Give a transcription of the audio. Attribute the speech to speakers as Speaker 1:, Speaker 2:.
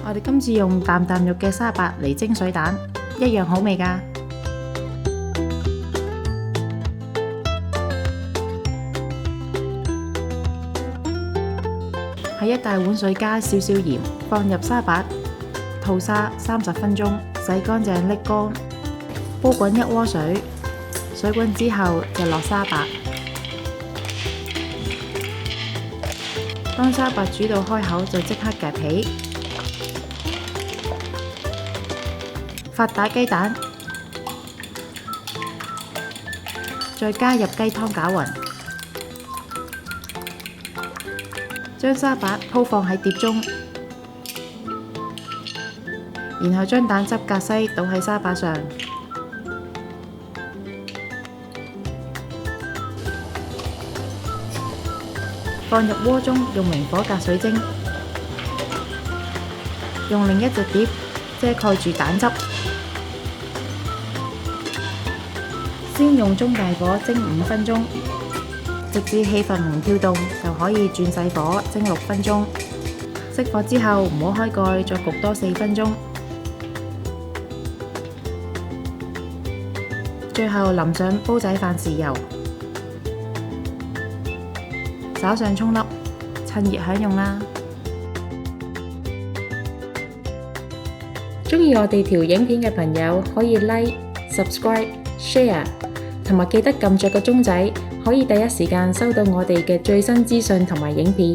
Speaker 1: 我哋今次用啖啖肉嘅沙白嚟蒸水蛋，一樣好味㗎。喺一大碗水加少少鹽，放入沙白，吐沙30分鐘，洗乾淨瀝乾，煲滾1鍋水，水滾之後就落沙白。當沙白煮到開口就即刻夾皮，發打雞蛋，再加入雞湯攪勻，將沙白鋪放喺碟中，然後將蛋汁隔西倒喺沙白上。放入鍋中，用明火隔水蒸，用另一隻碟遮蓋住蛋汁，先用中大火蒸5分鐘，直至氣粉唔跳動就可以轉細火蒸6分鐘。熄火之後唔好開蓋，再焗多4分鐘。最後淋上煲仔飯豉油。撒上蔥粒，趁熱享用啦！鍾意我哋條影片嘅朋友可以 Like、Subscribe、Share， 同埋記得撳着個鐘仔，可以第一時間收到我哋嘅最新資訊同埋影片。